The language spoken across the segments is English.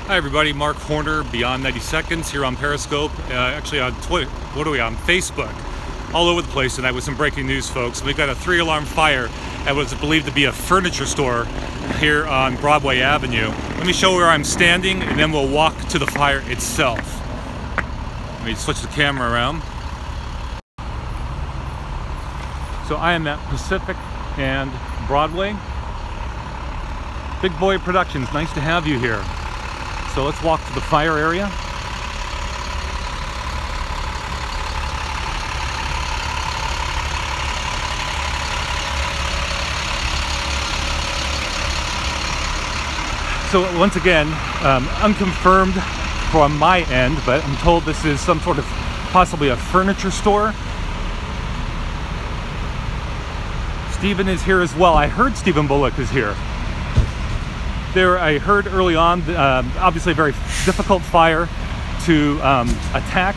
Hi everybody, Mark Horner, Beyond 90 Seconds here on Periscope, actually on Twitter, on Facebook, all over the place tonight with some breaking news, folks. We've got a 3-alarm fire at what is believed to be a furniture store here on Broadway Avenue. Let me show where I'm standing and then we'll walk to the fire itself. Let me switch the camera around. So I am at Pacific and Broadway. Big Boy Productions, nice to have you here. So let's walk to the fire area. So once again, unconfirmed from my end, but I'm told this is some sort of possibly a furniture store. Stephen is here as well. I heard Stephen Bullock is here. I heard early on, obviously a very difficult fire to attack.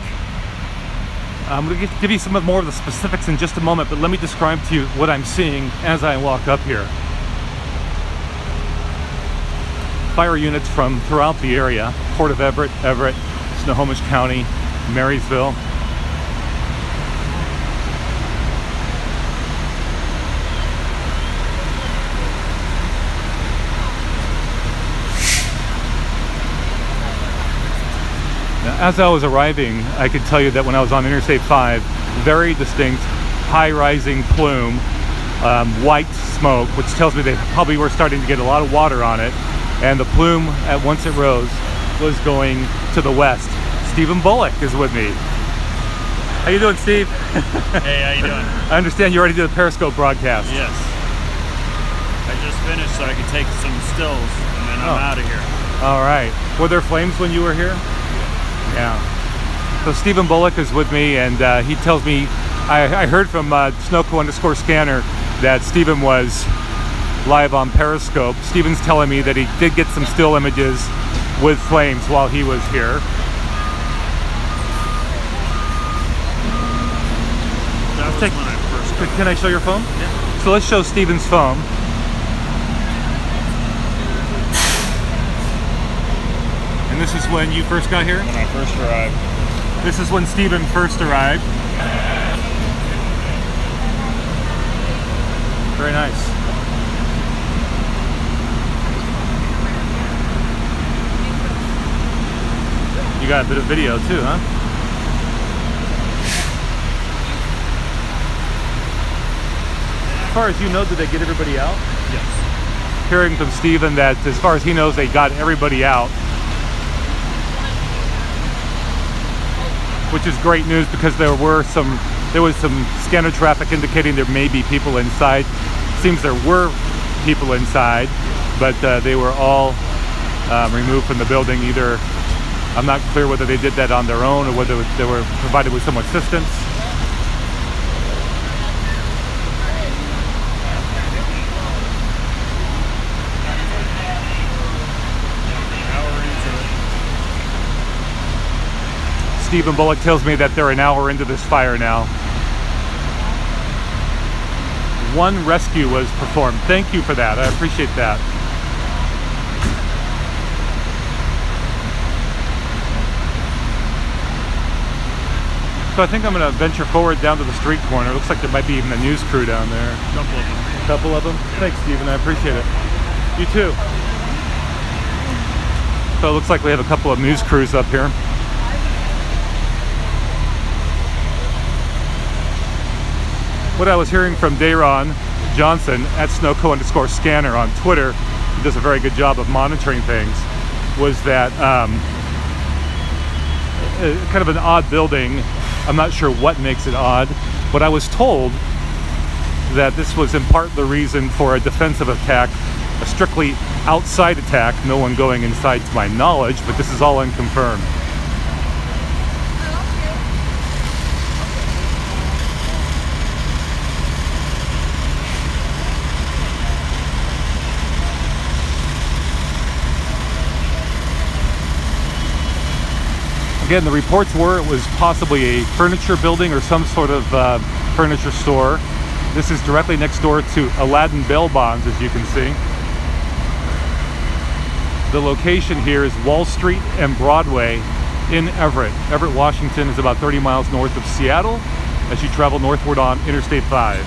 I'm going to give you some more of the specifics in just a moment, but let me describe to you what I'm seeing as I walk up here. Fire units from throughout the area, Port of Everett, Snohomish County, Marysville. As I was arriving, I could tell you that when I was on Interstate 5, very distinct, high-rising plume, white smoke, which tells me they probably were starting to get a lot of water on it. And the plume, once it rose, was going to the west. Stephen Bullock is with me. How you doing, Steve? Hey, how you doing? I understand you already did a Periscope broadcast. Yes. I just finished so I could take some stills, and then I'm out of here. All right. Were there flames when you were here? Yeah. So Stephen Bullock is with me, and he tells me, I heard from Snoko_scanner that Stephen was live on Periscope. Stephen's telling me that he did get some still images with flames while he was here. That was when I first Can I show your phone? Yeah. So let's show Stephen's phone. And this is when you first got here? When I first arrived. This is when Stephen first arrived. Very nice. You got a bit of video too, huh? As far as you know, did they get everybody out? Yes. Hearing from Stephen that as far as he knows, they got everybody out. Which is great news because there was some scanner traffic indicating there may be people inside. Seems there were people inside, but they were all removed from the building. Either, I'm not clear whether they did that on their own or whether they were provided with some assistance. Stephen Bullock tells me that they're an hour into this fire now. One rescue was performed. Thank you for that. I appreciate that. So I think I'm going to venture forward down to the street corner. It looks like there might be even a news crew down there. A couple of them. Thanks, Stephen. I appreciate it. You too. So it looks like we have a couple of news crews up here. What I was hearing from Dayron Johnson at Snoko_scanner on Twitter, who does a very good job of monitoring things, was that kind of an odd building. I'm not sure what makes it odd, but I was told that this was in part the reason for a defensive attack, a strictly outside attack, no one going inside to my knowledge, but this is all unconfirmed. Again, the reports were it was possibly a furniture building or some sort of furniture store. This is directly next door to Aladdin Bail Bonds, as you can see. The location here is Wall Street and Broadway in Everett. Everett, Washington is about 30 miles north of Seattle as you travel northward on Interstate 5.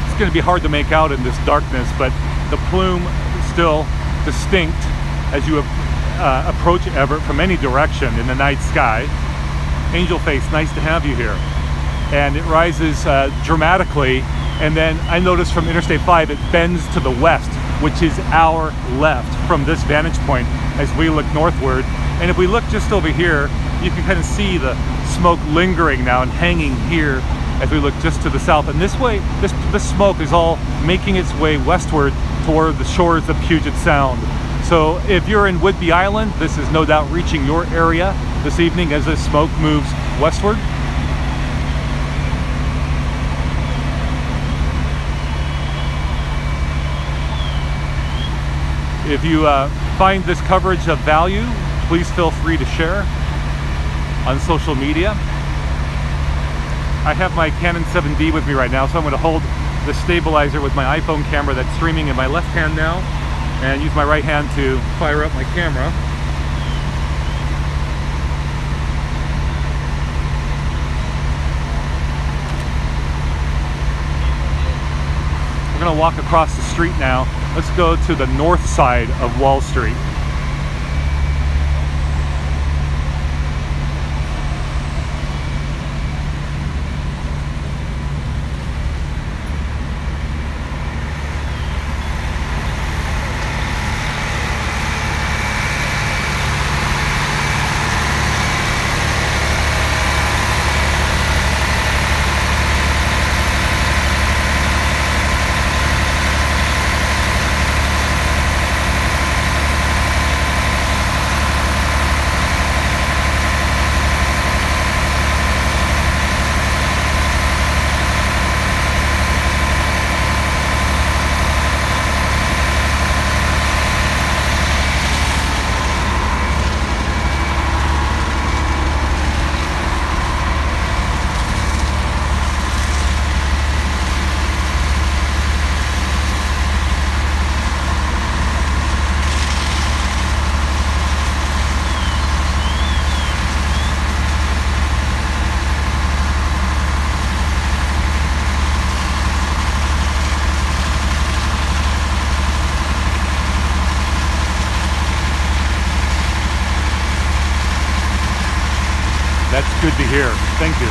It's going to be hard to make out in this darkness, but the plume is still distinct as you approach Everett from any direction in the night sky. Angel Face, nice to have you here. And it rises dramatically, and then I noticed from Interstate 5 it bends to the west, which is our left from this vantage point as we look northward. And if we look just over here, you can kind of see the smoke lingering now and hanging here as we look just to the south. And this way, this smoke is all making its way westward toward the shores of Puget Sound. So if you're in Whidbey Island, this is no doubt reaching your area this evening as this smoke moves westward. If you find this coverage of value, please feel free to share on social media. I have my Canon 7D with me right now, so I'm going to hold the stabilizer with my iPhone camera that's streaming in my left hand now and use my right hand to fire up my camera. We're going to walk across the street now. Let's go to the north side of Wall Street. That's good to hear. Thank you.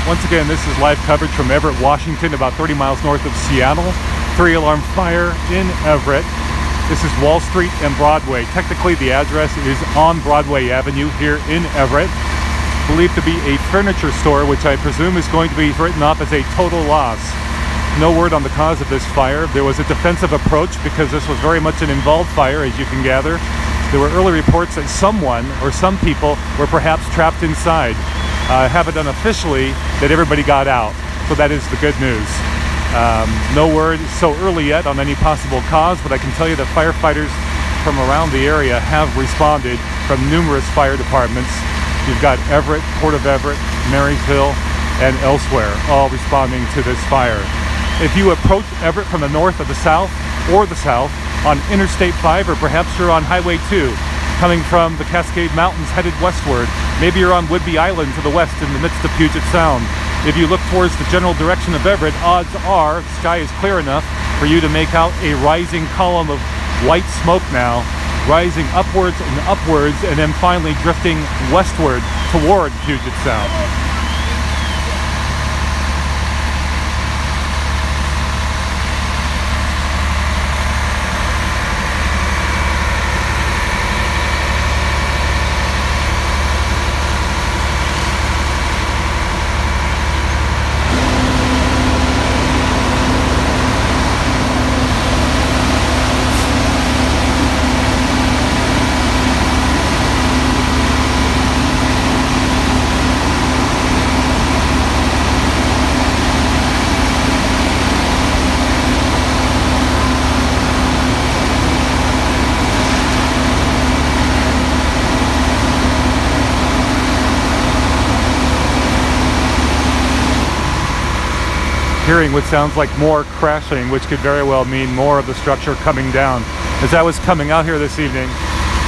Once again, this is live coverage from Everett, Washington, about 30 miles north of Seattle. 3-alarm fire in Everett. This is Wall Street and Broadway. Technically, the address is on Broadway Avenue here in Everett. Believed to be a furniture store, which I presume is going to be written off as a total loss. No word on the cause of this fire. There was a defensive approach because this was very much an involved fire, as you can gather. There were early reports that someone or some people were perhaps trapped inside. Haven't done officially that everybody got out, so that is the good news. No word so early yet on any possible cause, but I can tell you that firefighters from around the area have responded from numerous fire departments. You've got Everett, Port of Everett, Marysville, and elsewhere, all responding to this fire. If you approach Everett from the north or the south on Interstate 5, or perhaps you're on Highway 2, coming from the Cascade Mountains headed westward, maybe you're on Whidbey Island to the west in the midst of Puget Sound. If you look towards the general direction of Everett, odds are the sky is clear enough for you to make out a rising column of white smoke now, rising upwards and upwards, and then finally drifting westward toward Puget Sound. hearing what sounds like more crashing, which could very well mean more of the structure coming down. As I was coming out here this evening,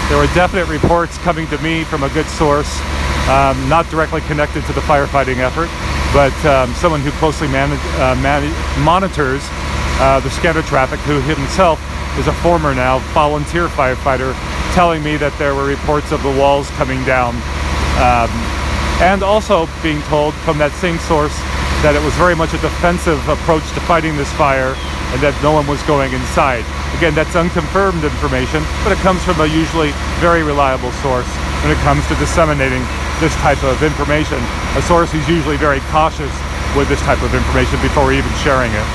there were definite reports coming to me from a good source, not directly connected to the firefighting effort, but someone who closely monitors the scatter traffic, who himself is a former now volunteer firefighter, telling me that there were reports of the walls coming down. And also being told from that same source that it was very much a defensive approach to fighting this fire and that no one was going inside. Again, that's unconfirmed information, but it comes from a usually very reliable source when it comes to disseminating this type of information. A source who's usually very cautious with this type of information before even sharing it.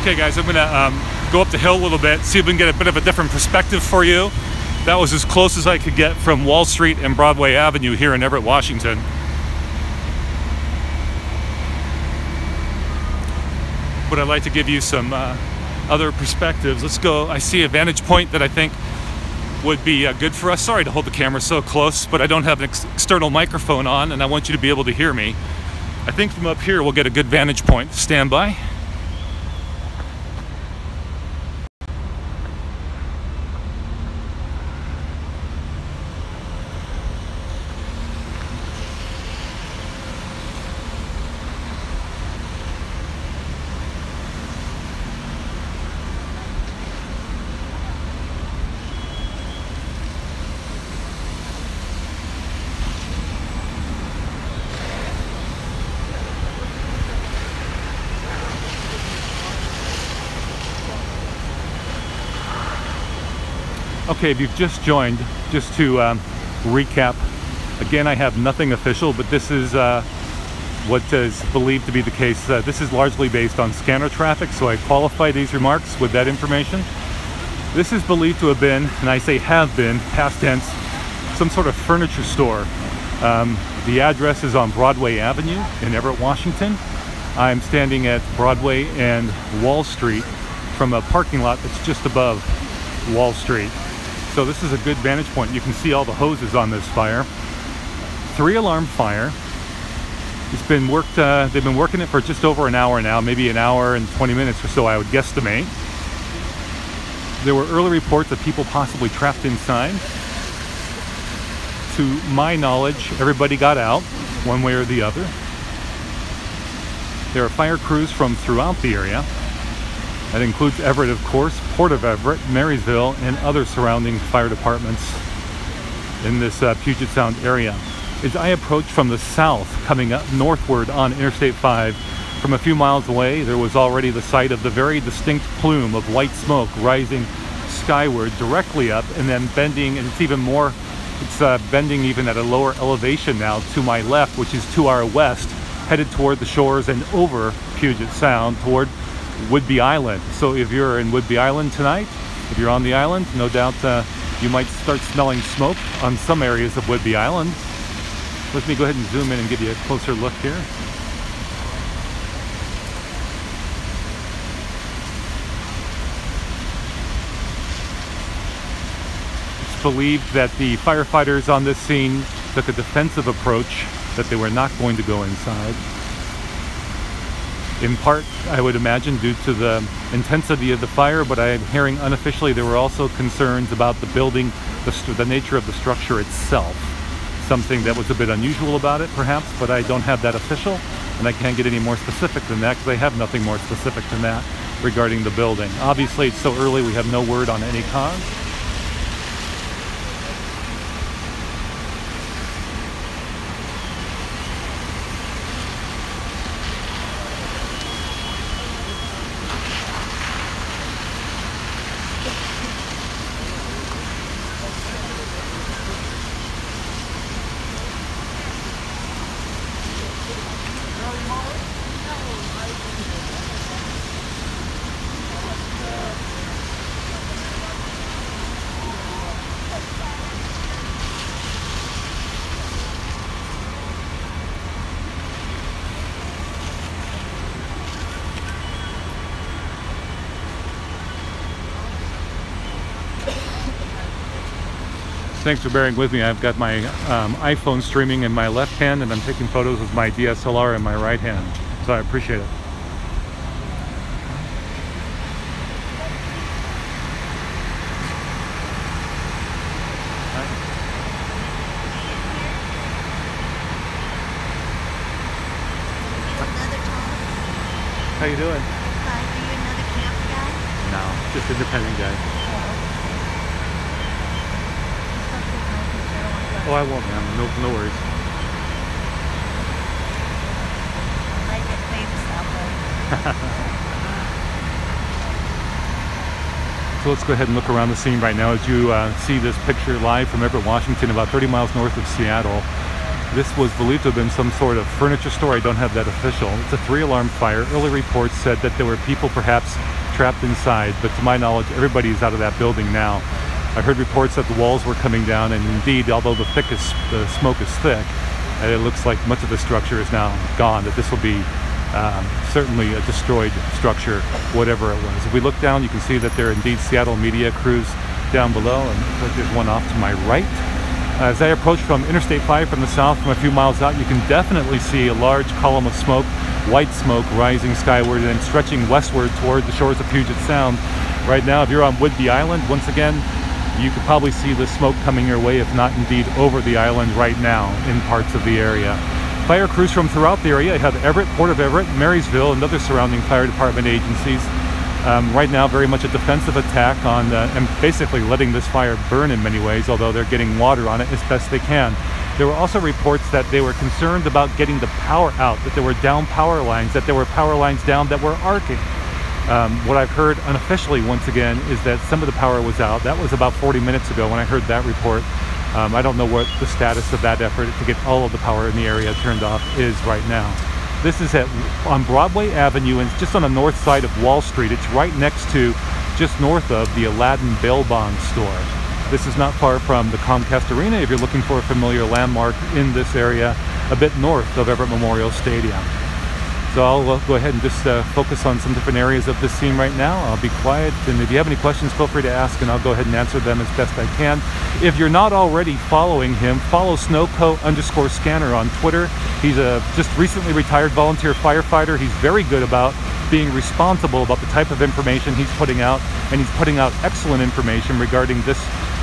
Okay guys, I'm gonna go up the hill a little bit, see if we can get a bit of a different perspective for you. That was as close as I could get from Wall Street and Broadway Avenue here in Everett, Washington. But I'd like to give you some other perspectives. Let's go. I see a vantage point that I think would be good for us. Sorry to hold the camera so close, but I don't have an external microphone on and I want you to be able to hear me. I think from up here we'll get a good vantage point. Stand by. Okay, if you've just joined, just to recap, again, I have nothing official, but this is what is believed to be the case. This is largely based on scanner traffic, so I qualify these remarks with that information. This is believed to have been, and I say have been, past tense, some sort of furniture store. The address is on Broadway Avenue in Everett, Washington. I'm standing at Broadway and Wall Street from a parking lot that's just above Wall Street. So this is a good vantage point. You can see all the hoses on this fire. 3-alarm fire. It's been worked, they've been working it for just over an hour now, maybe an hour and 20 minutes or so, I would guesstimate. There were early reports of people possibly trapped inside. To my knowledge, everybody got out, one way or the other. There are fire crews from throughout the area. That includes Everett, of course, Port of Everett, Marysville, and other surrounding fire departments in this Puget Sound area. As I approached from the south, coming up northward on Interstate 5, from a few miles away, there was already the sight of the very distinct plume of white smoke rising skyward directly up and then bending, and it's bending even at a lower elevation now to my left, which is to our west, headed toward the shores and over Puget Sound toward Whidbey Island. So if you're in Whidbey Island tonight, if you're on the island, no doubt you might start smelling smoke on some areas of Whidbey Island. Let me go ahead and zoom in and give you a closer look here. It's believed that the firefighters on this scene took a defensive approach, that they were not going to go inside. In part, I would imagine, due to the intensity of the fire, but I'm hearing unofficially there were also concerns about the building, the nature of the structure itself. Something that was a bit unusual about it, perhaps, but I don't have that official, and I can't get any more specific than that because I have nothing more specific than that regarding the building. Obviously, it's so early, we have no word on any cause. Thanks for bearing with me. I've got my iPhone streaming in my left hand and I'm taking photos with my DSLR in my right hand. So I appreciate it. How you doing? Are you another camp guy? No, just independent guy. Oh, I won't, man. No worries. I get famous out there. So let's go ahead and look around the scene right now as you see this picture live from Everett, Washington, about 30 miles north of Seattle. This was believed to have been some sort of furniture store. I don't have that official. It's a 3-alarm fire. Early reports said that there were people perhaps trapped inside, but to my knowledge, everybody is out of that building now. I heard reports that the walls were coming down, and indeed, although the smoke is thick, it looks like much of the structure is now gone, that this will be certainly a destroyed structure, whatever it was. If we look down, you can see that there are indeed Seattle media crews down below, and there's one off to my right. As I approach from Interstate 5 from the south, from a few miles out, you can definitely see a large column of smoke, white smoke rising skyward and stretching westward toward the shores of Puget Sound. Right now, if you're on Whidbey Island, once again, you could probably see the smoke coming your way, if not indeed over the island right now in parts of the area. Fire crews from throughout the area have Everett, Port of Everett, Marysville, and other surrounding fire department agencies. Right now, very much a defensive attack on and basically letting this fire burn in many ways, although they're getting water on it as best they can. There were also reports that they were concerned about getting the power out, that there were down power lines, that there were power lines down that were arcing. What I've heard unofficially, once again, is that some of the power was out. That was about 40 minutes ago when I heard that report. I don't know what the status of that effort to get all of the power in the area turned off is right now. This is on Broadway Avenue, and it's just on the north side of Wall Street. It's right next to, just north of, the Aladdin Bail Bonds store. This is not far from the Comcast Arena if you're looking for a familiar landmark in this area, a bit north of Everett Memorial Stadium. So I'll go ahead and just focus on some different areas of this scene right now. I'll be quiet, and if you have any questions, feel free to ask, and I'll go ahead and answer them as best I can. If you're not already following him, follow snowco_scanner on Twitter. He's a just recently retired volunteer firefighter. He's very good about being responsible about the type of information he's putting out, and he's putting out excellent information regarding this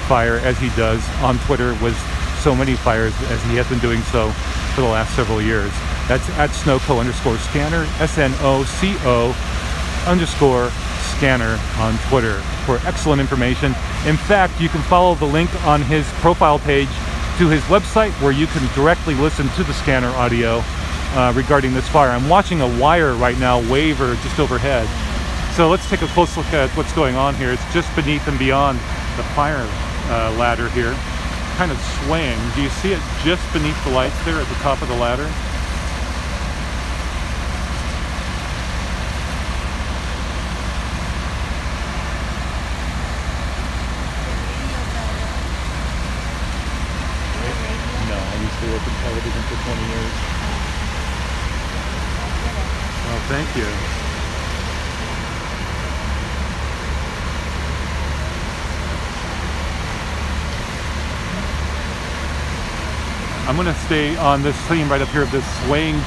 fire, as he does on Twitter with so many fires, as he has been doing so for the last several years. That's at snowco_scanner, SNOCO_scanner on Twitter for excellent information. In fact, you can follow the link on his profile page to his website, where you can directly listen to the scanner audio regarding this fire. I'm watching a wire right now waver just overhead. So let's take a close look at what's going on here. It's just beneath and beyond the fire ladder here, kind of swaying. Do you see it just beneath the lights there at the top of the ladder? No, I used to work in television for 20 years. Oh, thank you. I'm going to stay on this scene right up here of this swaying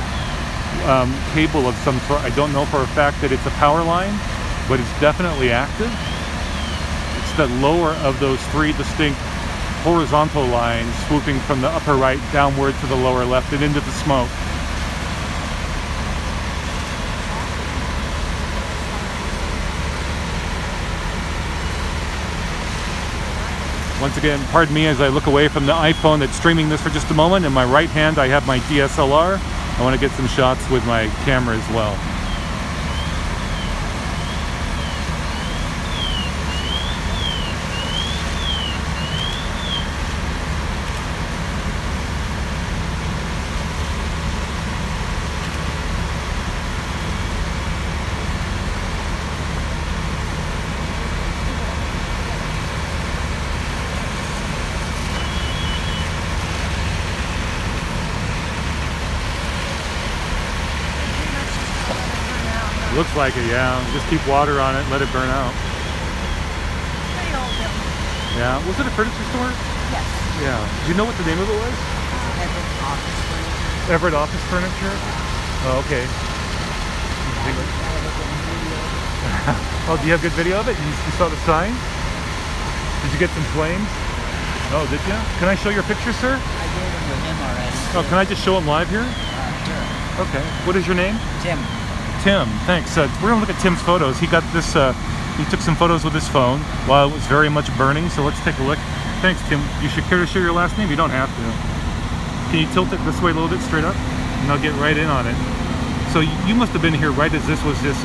cable of some sort. I don't know for a fact that it's a power line, but it's definitely active. It's the lower of those three distinct horizontal lines swooping from the upper right downward to the lower left and into the smoke. Once again, pardon me as I look away from the iPhone that's streaming this for just a moment. In my right hand, I have my DSLR. I want to get some shots with my camera as well. Looks like it, yeah. Just keep water on it and let it burn out. Pretty old building. Yeah. Was it a furniture store? Yes. Yeah. Do you know what the name of it was? Everett office furniture. Everett Office Furniture? Oh, okay. Oh, do you have good video of it? You saw the sign? Did you get some flames? Oh, did you? Can I show your picture, sir? I gave them to him already. Oh, can I just show them live here? Sure. Okay. What is your name? Tim. Tim, thanks. We're gonna look at Tim's photos. He got this, he took some photos with his phone while it was very much burning, so let's take a look. Thanks, Tim. You should care to share your last name? You don't have to. Can you tilt it this way a little bit, straight up? And I'll get right in on it. So you must have been here right as this was just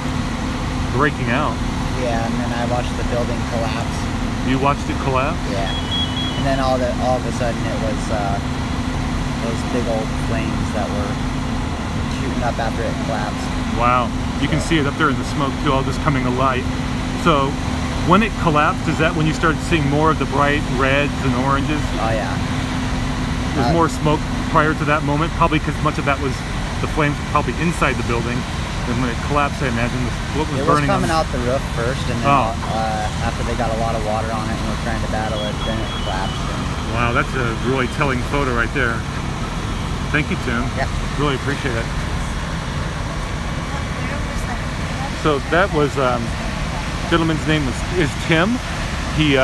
breaking out. Yeah, and then I watched the building collapse. You watched it collapse? Yeah. And then all of a sudden it was those big old flames that were shooting up after it collapsed. Wow. You can see it up there in the smoke too, all just coming alight. So when it collapsed, is that when you started seeing more of the bright reds and oranges? Oh yeah. There's more smoke prior to that moment, probably because much of that was the flames probably inside the building. And when it collapsed, I imagine what was burning. It was coming out the roof first, and then after they got a lot of water on it and were trying to battle it, then it collapsed. Wow, that's a really telling photo right there. Thank you, Tim. Yeah. Really appreciate it. Where was that? So that was, gentleman's name is Tim. He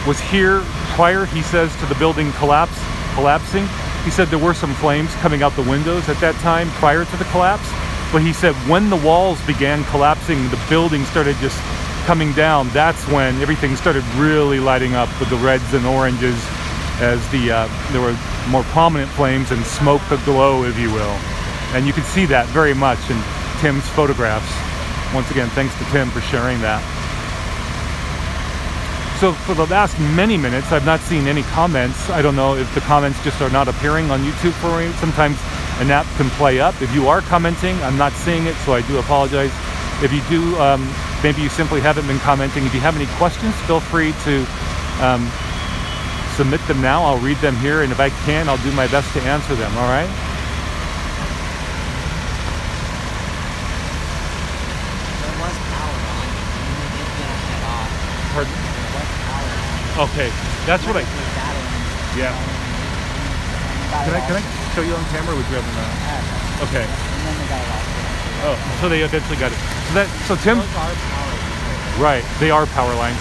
was here prior, he says, to the building collapsing. He said there were some flames coming out the windows at that time prior to the collapse. But he said when the walls began collapsing, the building started just coming down. That's when everything started really lighting up with the reds and oranges, as there were more prominent flames and smoke aglow, if you will. And you can see that very much in Tim's photographs. Once again, thanks to Tim for sharing that. So for the last many minutes, I've not seen any comments. I don't know if the comments just are not appearing on YouTube for me. Sometimes an app can play up. If you are commenting, I'm not seeing it, so I do apologize. If you do, maybe you simply haven't been commenting. If you have any questions, feel free to submit them now. I'll read them here, and if I can, I'll do my best to answer them, all right? Pardon? Okay, that's what I. Yeah. Can I show you on camera? Or would you rather not? Okay. And then they got it off. Oh, so they eventually got it. So Tim. Right, they are power lines.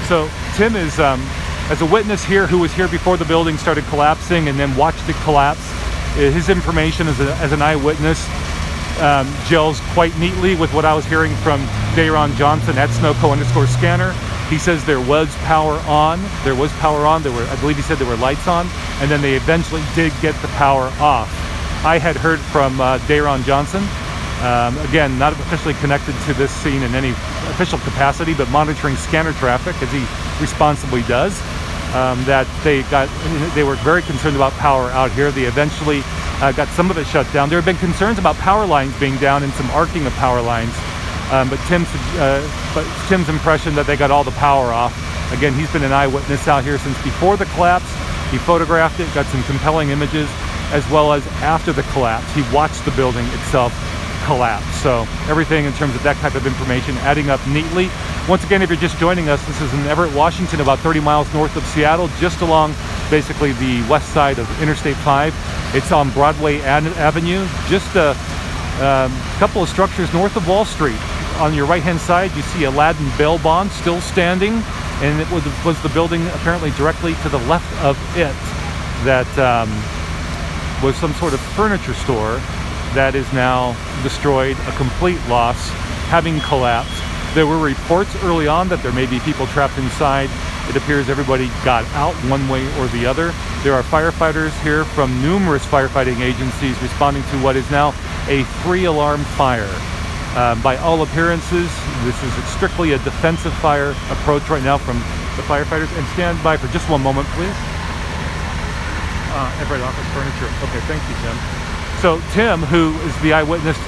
So Tim is, as a witness here, who was here before the building started collapsing and then watched it collapse. His information as an eyewitness gels quite neatly with what I was hearing from Dayron Johnson at Snowco_scanner. He says there was power on. There was power on. There were, I believe he said there were lights on, and then they eventually did get the power off. I had heard from Dayron Johnson, again, not officially connected to this scene in any official capacity, but monitoring scanner traffic as he responsibly does, that they were very concerned about power out here. They eventually got some of it shut down. There have been concerns about power lines being down and some arcing of power lines. But Tim's impression that they got all the power off. Again, he's been an eyewitness out here since before the collapse. He photographed it, got some compelling images, as well as after the collapse. He watched the building itself collapse. So everything in terms of that type of information adding up neatly. Once again, if you're just joining us, this is in Everett, Washington, about 30 miles north of Seattle, just along basically the west side of Interstate 5. It's on Broadway Avenue, just a couple of structures north of Wall Street. On your right-hand side, you see Aladdin Bail Bonds still standing, and it was the building apparently directly to the left of it that was some sort of furniture store that is now destroyed, a complete loss, having collapsed. There were reports early on that there may be people trapped inside. It appears everybody got out one way or the other. There are firefighters here from numerous firefighting agencies responding to what is now a 3-alarm fire. By all appearances, this is strictly a defensive fire approach right now from the firefighters. And stand by for just one moment, please. Everett Office Furniture. Okay, thank you, Tim. So Tim, who is the eyewitness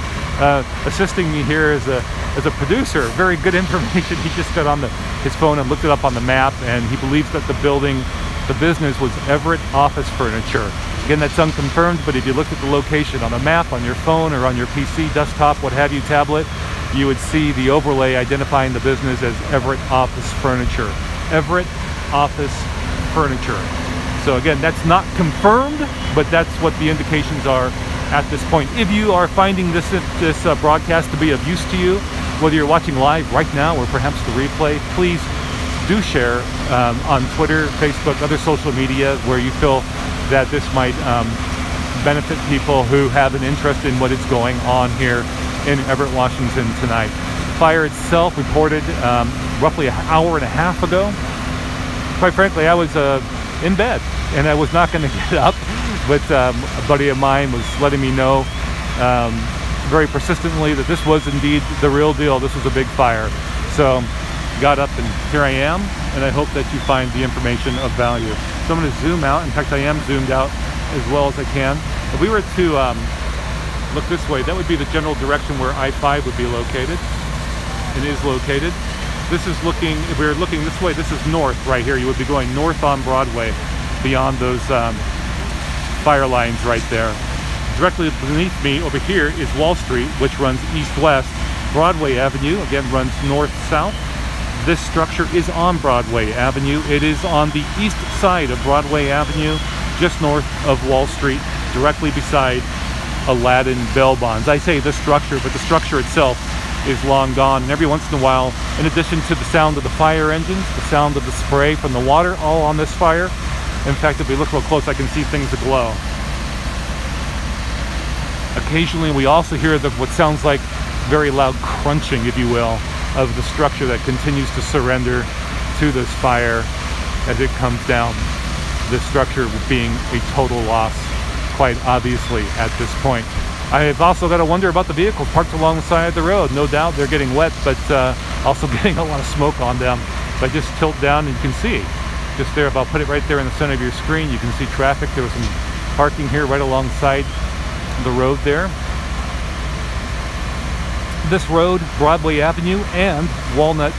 assisting me here as a producer, very good information. He just got on his phone and looked it up on the map, and he believes that the business was Everett Office Furniture. Again, that's unconfirmed, but if you looked at the location on the map, on your phone or on your PC, desktop, what have you, tablet, you would see the overlay identifying the business as Everett Office Furniture. Everett Office Furniture. So again, that's not confirmed, but that's what the indications are at this point. If you are finding this broadcast to be of use to you, whether you're watching live right now or perhaps the replay, please do share on Twitter, Facebook, other social media where you feel that this might benefit people who have an interest in what is going on here in Everett, Washington tonight. The fire itself reported roughly an hour and a half ago. Quite frankly, I was in bed and I was not going to get up, but a buddy of mine was letting me know very persistently that this was indeed the real deal. This was a big fire. So got up and here I am, and I hope that you find the information of value. So I'm going to zoom out. In fact, I am zoomed out as well as I can. If we were to look this way, that would be the general direction where I-5 would be located. It is located. This is looking, if we were looking this way, this is north right here. You would be going north on Broadway beyond those fire lines right there. Directly beneath me over here is Wall Street, which runs east-west. Broadway Avenue, again, runs north-south. This structure is on Broadway Avenue. It is on the east side of Broadway Avenue, just north of Wall Street, directly beside Aladdin Bail Bonds. I say the structure, but the structure itself is long gone. And every once in a while, in addition to the sound of the fire engines, the sound of the spray from the water, all on this fire. In fact, if we look real close, I can see things aglow. Occasionally, we also hear what sounds like very loud crunching, if you will, of the structure that continues to surrender to this fire as it comes down. This structure being a total loss, quite obviously, at this point. I have also got to wonder about the vehicles parked along the side of the road. No doubt they're getting wet, but also getting a lot of smoke on them. If I just tilt down, and you can see, just there, if I'll put it right there in the center of your screen, you can see traffic. There was some parking here right alongside the road there. This road, Broadway Avenue and Walnut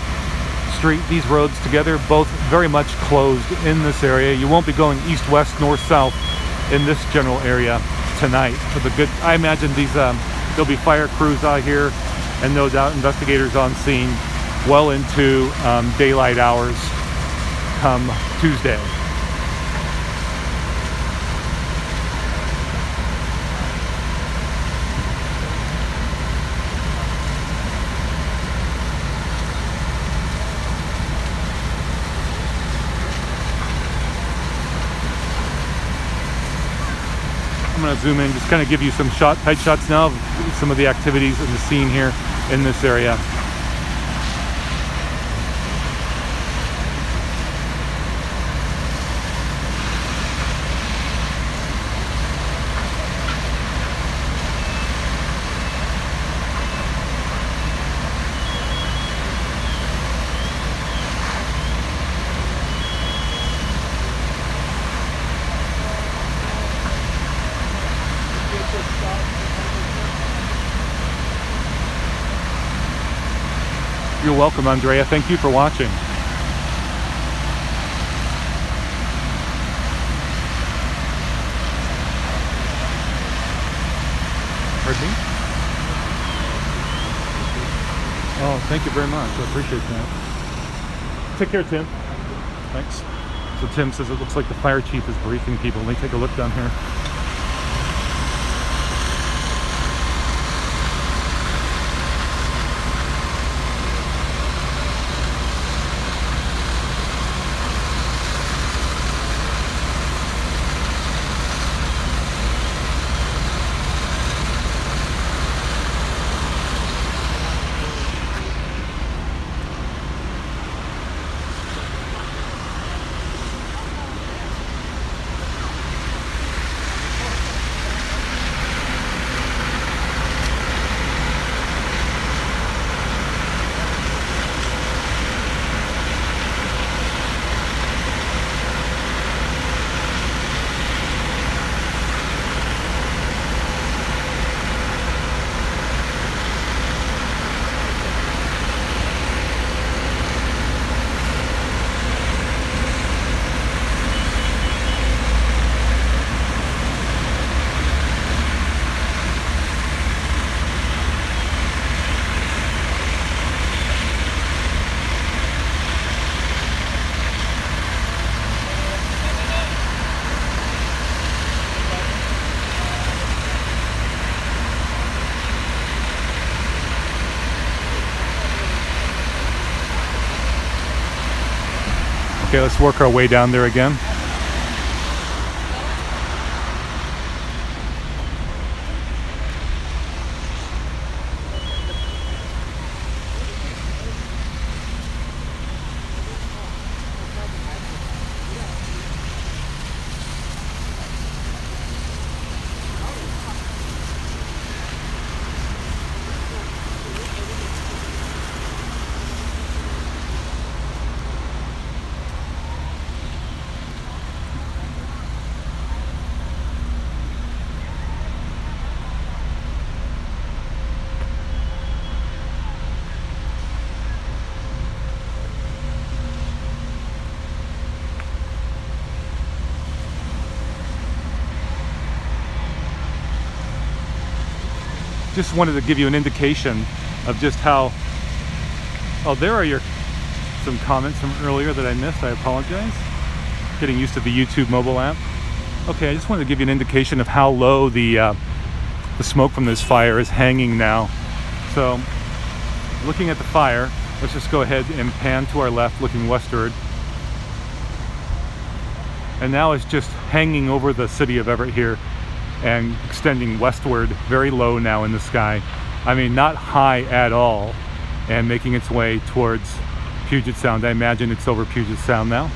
Street, these roads together, both very much closed in this area. You won't be going east, west, north, south in this general area tonight. For the good, I imagine these there'll be fire crews out here, and no doubt investigators on scene well into daylight hours come Tuesday. I'm going to zoom in, just kind of give you some tight shots now of some of the activities in the scene here in this area. You're welcome, Andrea. Thank you for watching. Pardon me? Oh, thank you very much. I appreciate that. Take care, Tim. Thanks. So Tim says it looks like the fire chief is briefing people. Let me take a look down here. Okay, let's work our way down there again. Just wanted to give you an indication of just how, oh, there are some comments from earlier that I missed. I apologize. Getting used to the YouTube mobile app. Okay, I just wanted to give you an indication of how low the smoke from this fire is hanging now. So, looking at the fire, let's just go ahead and pan to our left, looking westward. And now it's just hanging over the city of Everett here and extending westward, very low now in the sky. I mean, not high at all, and making its way towards Puget Sound. I imagine it's over Puget Sound now.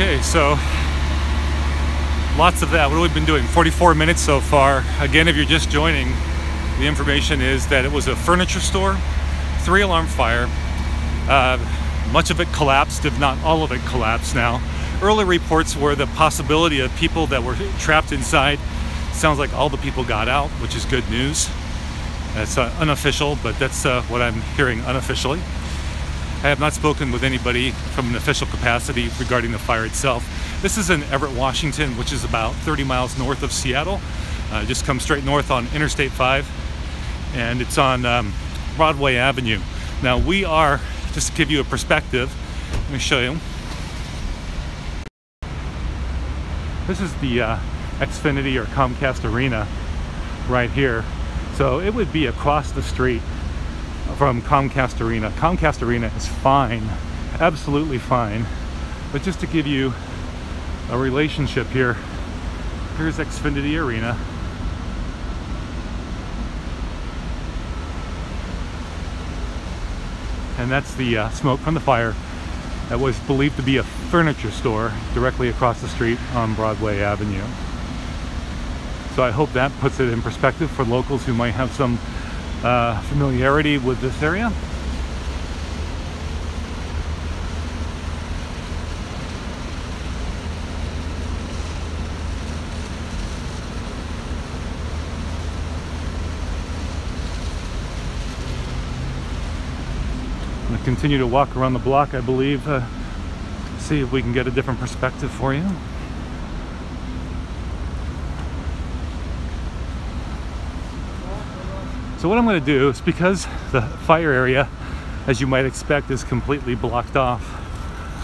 Okay, so lots of that. What have we been doing? 44 minutes so far. Again, if you're just joining, the information is that it was a furniture store, 3-alarm fire. Much of it collapsed, if not all of it collapsed now. Early reports were the possibility of people that were trapped inside. Sounds like all the people got out, which is good news. That's unofficial, but that's what I'm hearing unofficially. I have not spoken with anybody from an official capacity regarding the fire itself. This is in Everett, Washington, which is about 30 miles north of Seattle. Just come straight north on Interstate 5, and it's on Broadway Avenue. Now we are, just to give you a perspective, let me show you. This is the Xfinity or Comcast Arena right here. So it would be across the street from Comcast Arena. Comcast Arena is fine, absolutely fine. But just to give you a relationship here, here's Xfinity Arena. And that's the smoke from the fire that was believed to be a furniture store directly across the street on Broadway Avenue. So I hope that puts it in perspective for locals who might have some familiarity with this area. I'm going to continue to walk around the block, I believe, see if we can get a different perspective for you. So what I'm going to do is, because the fire area, as you might expect, is completely blocked off,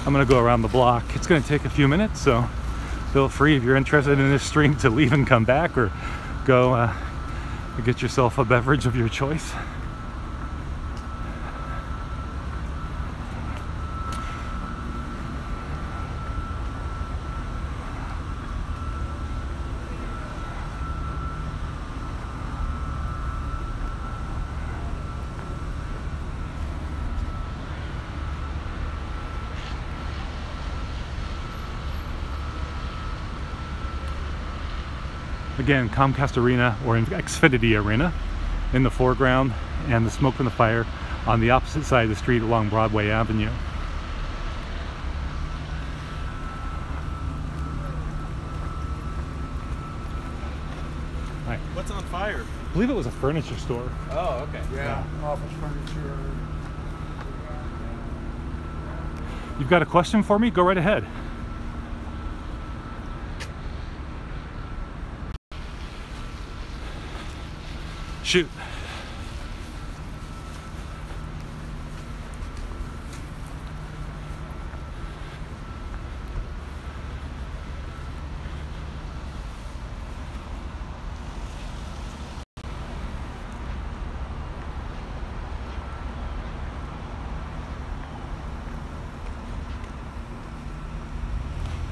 I'm going to go around the block. It's going to take a few minutes, so feel free, if you're interested in this stream, to leave and come back, or go get yourself a beverage of your choice. Again, Comcast Arena, or Xfinity Arena, in the foreground, and the smoke from the fire on the opposite side of the street along Broadway Avenue. Hi. What's on fire? I believe it was a furniture store. Oh, okay. Yeah, office furniture. You've got a question for me? Go right ahead. Shoot.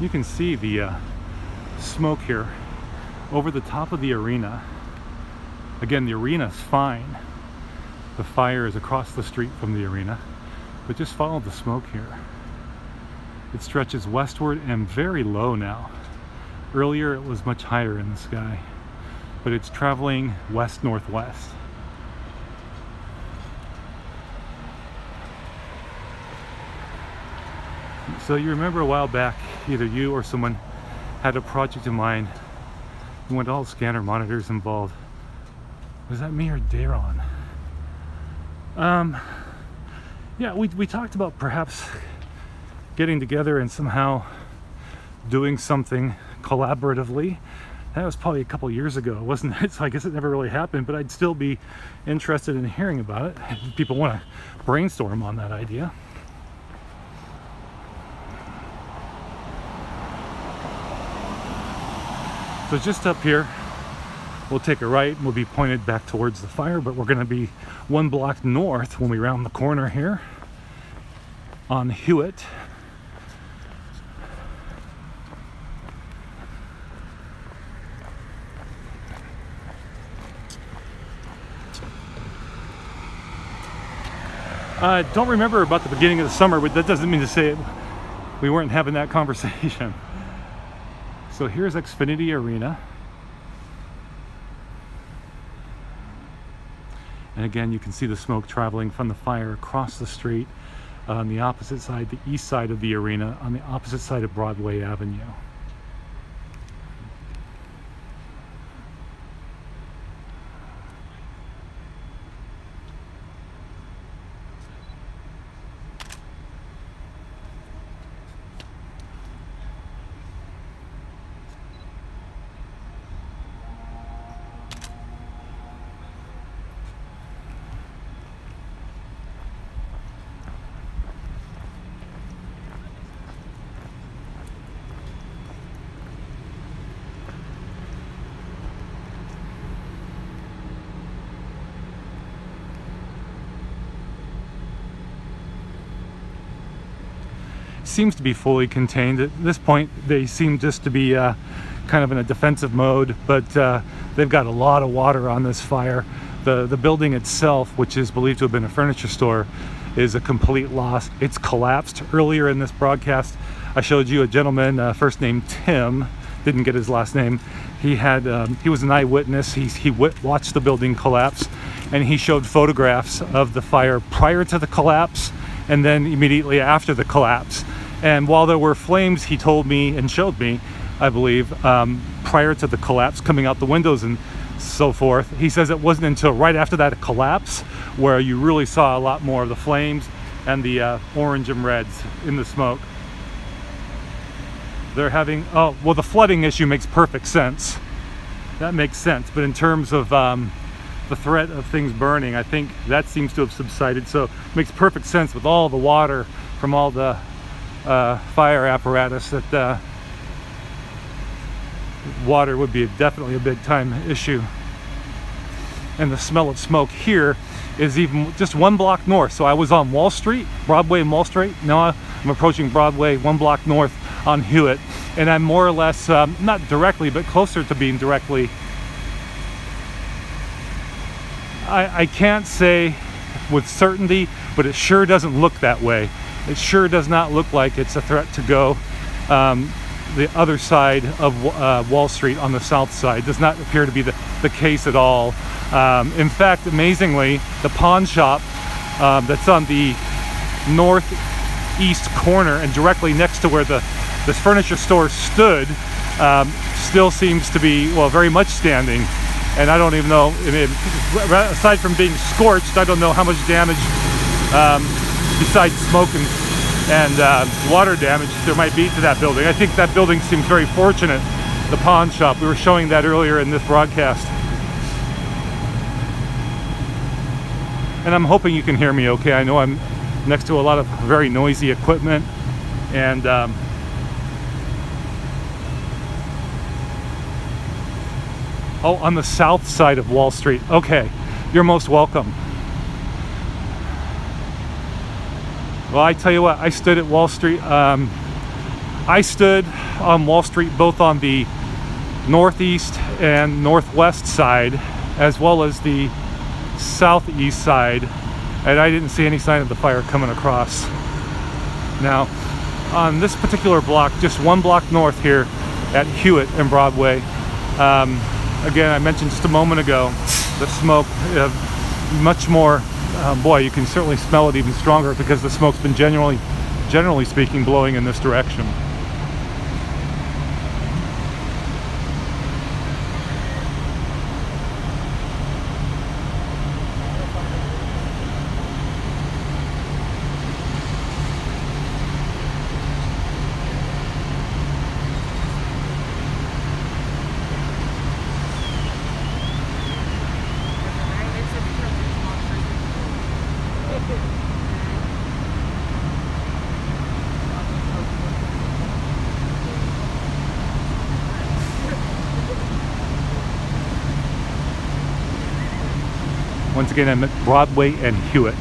You can see the smoke here over the top of the arena. Again, the arena is fine. The fire is across the street from the arena, but just follow the smoke here. It stretches westward and very low now. Earlier it was much higher in the sky, but it's traveling west-northwest. So you remember a while back, either you or someone had a project in mind. You wanted all scanner monitors involved. Was that me or Daron? Yeah, we talked about perhaps getting together and somehow doing something collaboratively. That was probably a couple years ago, wasn't it? So I guess it never really happened, but I'd still be interested in hearing about it if people want to brainstorm on that idea. So just up here, we'll take a right and we'll be pointed back towards the fire, but we're going to be one block north when we round the corner here on Hewitt. I don't remember about the beginning of the summer, but that doesn't mean to say we weren't having that conversation. So here's Xfinity Arena. And again, you can see the smoke traveling from the fire across the street on the opposite side, the east side of the arena, on the opposite side of Broadway Avenue. Seems to be fully contained. At this point, they seem just to be kind of in a defensive mode, but they've got a lot of water on this fire. The building itself, which is believed to have been a furniture store, is a complete loss. It's collapsed. Earlier in this broadcast, I showed you a gentleman, first name Tim, didn't get his last name. He was an eyewitness. He watched the building collapse, and he showed photographs of the fire prior to the collapse and then immediately after the collapse. And while there were flames, he told me and showed me, I believe, prior to the collapse coming out the windows and so forth, he says it wasn't until right after that collapse where you really saw a lot more of the flames and the orange and reds in the smoke. They're having, oh, well, the flooding issue makes perfect sense. That makes sense. But in terms of the threat of things burning, I think that seems to have subsided. So it makes perfect sense with all the water from all the fire apparatus that water would be definitely a big time issue. And the smell of smoke here is even just 1 block north. So I was on Wall Street, Broadway and Wall Street. Now I'm approaching Broadway 1 block north on Hewitt, and I'm more or less not directly but closer to being directly. I can't say with certainty, but it sure doesn't look that way. It sure does not look like it's a threat to go the other side of Wall Street on the south side. Does not appear to be the case at all. In fact, amazingly, the pawn shop that's on the northeast corner and directly next to where this furniture store stood still seems to be, well, very much standing. And I don't even know, I mean, aside from being scorched, I don't know how much damage besides smoke and water damage there might be to that building. I think that building seems very fortunate, the pawn shop. We were showing that earlier in this broadcast. And I'm hoping you can hear me okay. I know I'm next to a lot of very noisy equipment, and oh, on the south side of Wall Street. Okay, you're most welcome. Well, I tell you what, I stood at Wall Street. I stood on Wall Street both on the northeast and northwest side, as well as the southeast side, and I didn't see any sign of the fire coming across. Now, on this particular block, just 1 block north here at Hewitt and Broadway, again, I mentioned just a moment ago, the smoke much more, boy, you can certainly smell it even stronger because the smoke's been generally speaking, blowing in this direction. Once again, I'm at Broadway and Hewitt.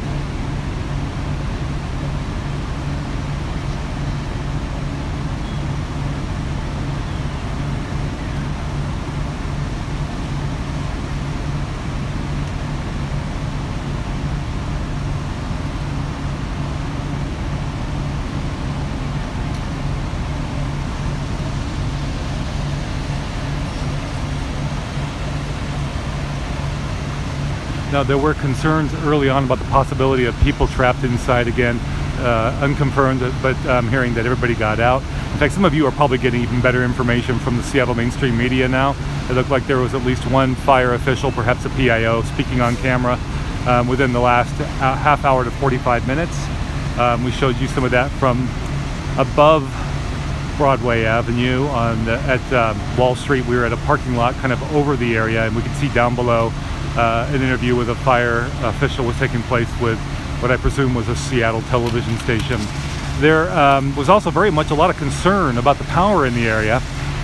Now, there were concerns early on about the possibility of people trapped inside again, unconfirmed, but I'm hearing that everybody got out. In fact, some of you are probably getting even better information from the Seattle mainstream media now. It looked like there was at least one fire official, perhaps a PIO, speaking on camera within the last half hour to 45 minutes. We showed you some of that from above Broadway Avenue at Wall Street. We were at a parking lot kind of over the area, and we could see down below an interview with a fire official was taking place with what I presume was a Seattle television station. There was also very much a lot of concern about the power in the area.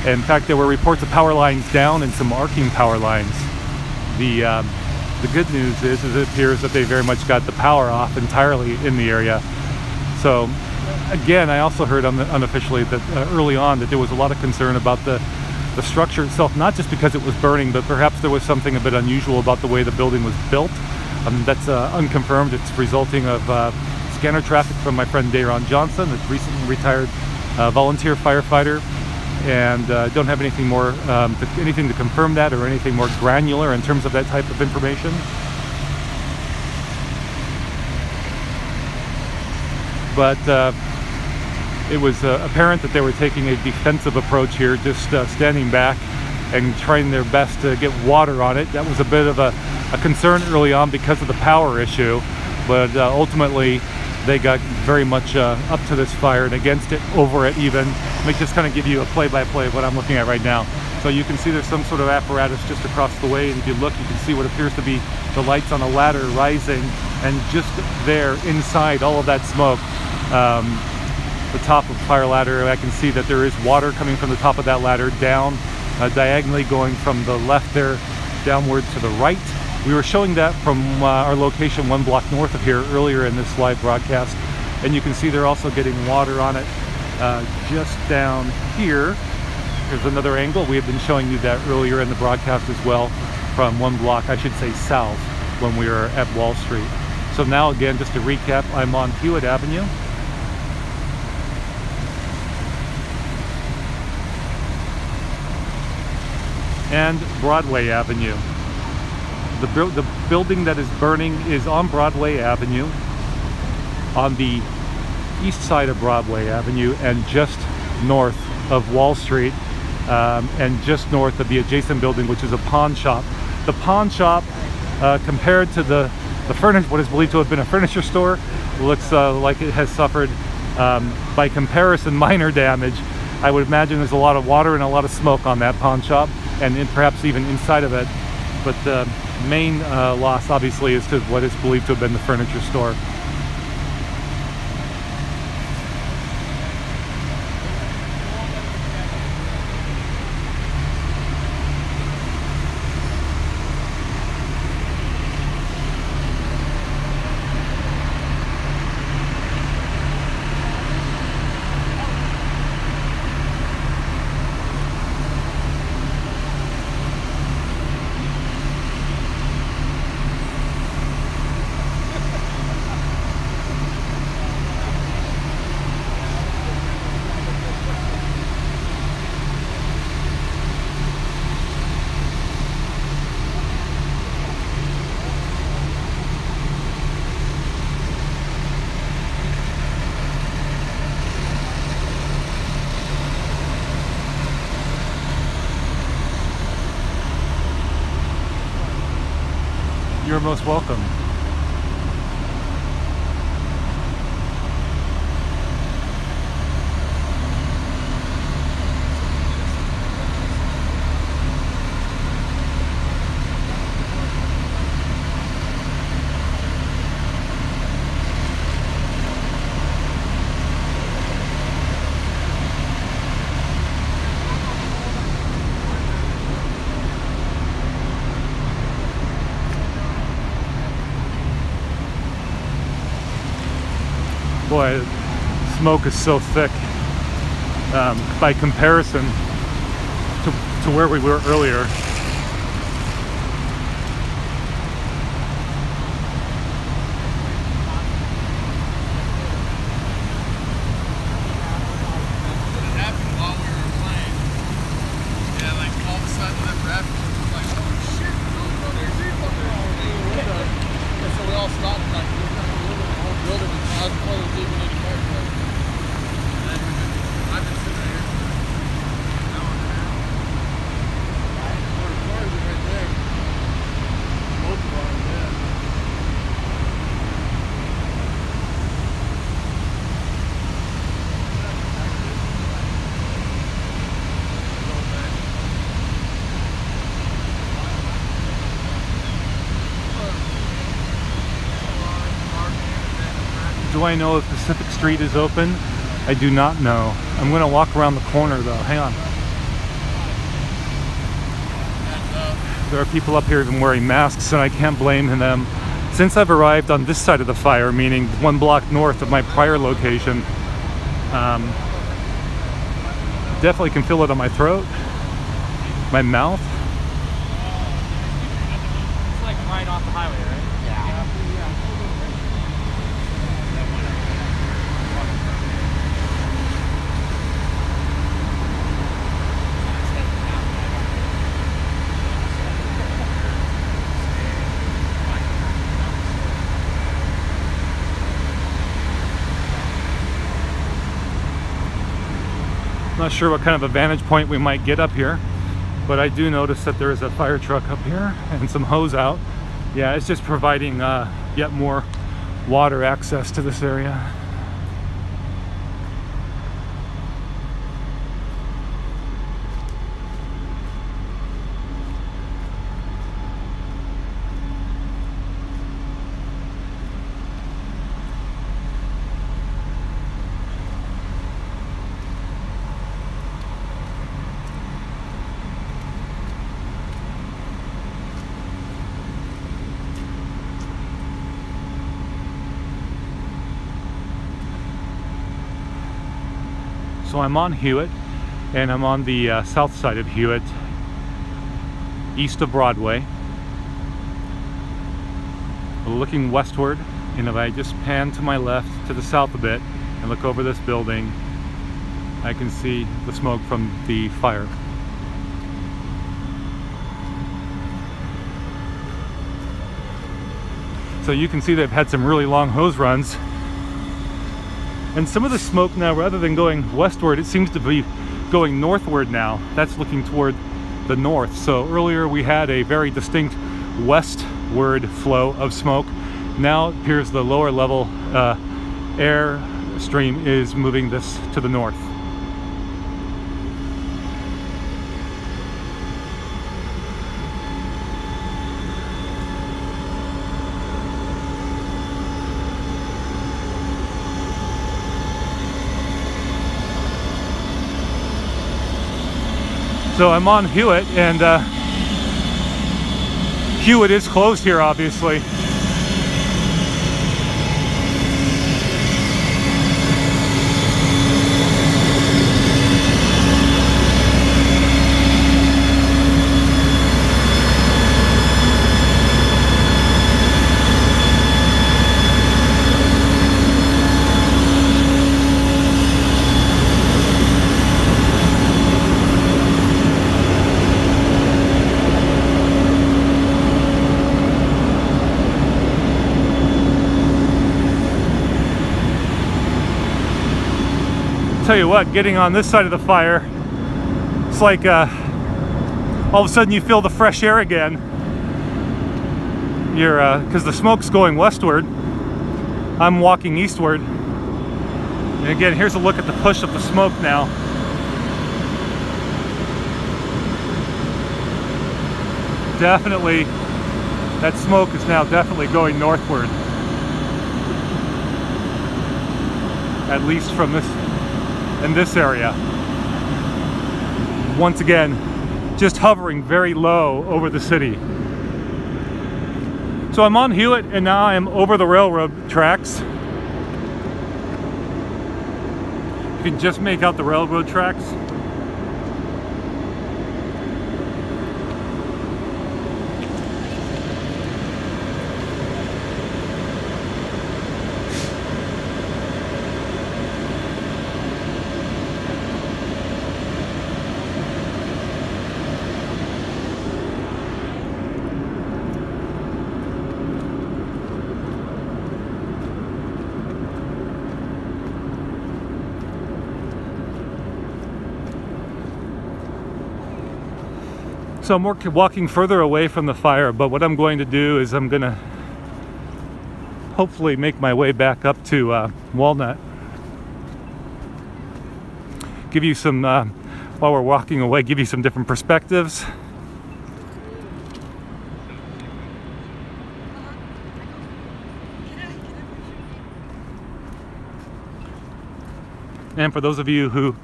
In fact, there were reports of power lines down and some arcing power lines. The good news is it appears that they very much got the power off entirely in the area. So again, I also heard unofficially that early on that there was a lot of concern about the structure itself, not just because it was burning, but perhaps there was something a bit unusual about the way the building was built. That's unconfirmed. It's resulting of scanner traffic from my friend Dayron Johnson, a recently retired volunteer firefighter, and don't have anything more, anything to confirm that or anything more granular in terms of that type of information. But it was apparent that they were taking a defensive approach here, just standing back and trying their best to get water on it. That was a bit of a concern early on because of the power issue, but ultimately they got very much up to this fire and against it, over it even. Let me just kind of give you a play-by-play of what I'm looking at right now. So you can see there's some sort of apparatus just across the way, and if you look, you can see what appears to be the lights on a ladder rising, and just there inside all of that smoke, the top of the fire ladder, I can see that there is water coming from the top of that ladder down, diagonally going from the left there downward to the right. We were showing that from our location 1 block north of here earlier in this live broadcast, and you can see they're also getting water on it just down here. Here's another angle. We have been showing you that earlier in the broadcast as well from 1 block, I should say south, when we were at Wall Street. So now again, just to recap, I'm on Hewitt Avenue. And Broadway Avenue. The building that is burning is on Broadway Avenue, on the east side of Broadway Avenue, and just north of Wall Street, and just north of the adjacent building, which is a pawn shop. The pawn shop, compared to the what is believed to have been a furniture store, looks like it has suffered, by comparison, minor damage. I would imagine there's a lot of water and a lot of smoke on that pawn shop, and perhaps even inside of it. But the main loss, obviously, is to what is believed to have been the furniture store. You're most welcome. Boy, smoke is so thick by comparison to where we were earlier. Do I know if Pacific Street is open? I do not know. I'm going to walk around the corner though. Hang on. There are people up here even wearing masks, and I can't blame them. Since I've arrived on this side of the fire, meaning 1 block north of my prior location, definitely can feel it on my throat, my mouth. It's like right off the highway, right? Not sure what kind of a vantage point we might get up here, but I do notice that there is a fire truck up here and some hose out. Yeah, it's just providing yet more water access to this area. So I'm on Hewitt, and I'm on the south side of Hewitt, east of Broadway. Looking westward, and if I just pan to my left, to the south a bit, and look over this building, I can see the smoke from the fire. So you can see they've had some really long hose runs. And some of the smoke now, rather than going westward, it seems to be going northward now. That's looking toward the north. So earlier we had a very distinct westward flow of smoke. Now it appears the lower level air stream is moving this to the north. So I'm on Hewitt, and Hewitt is closed here, obviously. Tell you what, getting on this side of the fire, it's like all of a sudden you feel the fresh air again. You're because the smoke's going westward, I'm walking eastward, and again, here's a look at the push of the smoke now. Definitely, that smoke is now definitely going northward, at least from in this area. Once again, just hovering very low over the city. So I'm on Hewitt, and now I'm over the railroad tracks. You can just make out the railroad tracks. So I'm walking further away from the fire, but what I'm going to do is I'm going to hopefully make my way back up to Walnut. Give you some, while we're walking away, give you some different perspectives. And for those of you who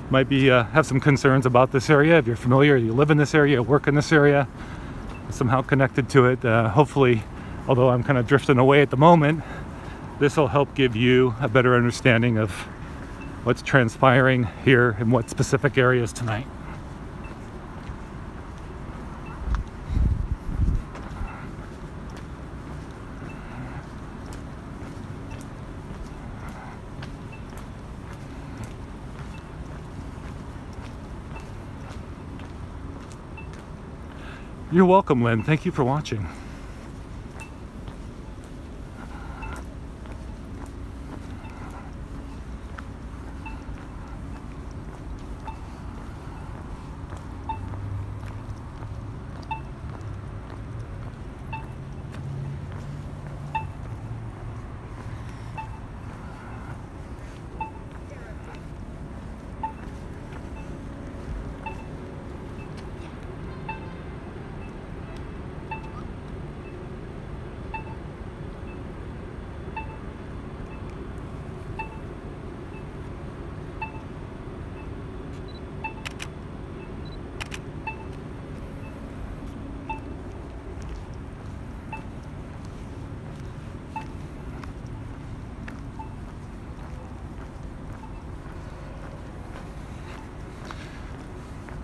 might be have some concerns about this area, if you're familiar, you live in this area, work in this area, somehow connected to it, hopefully, although I'm kind of drifting away at the moment, this will help give you a better understanding of what's transpiring here in what specific areas tonight. You're welcome, Lynn. Thank you for watching.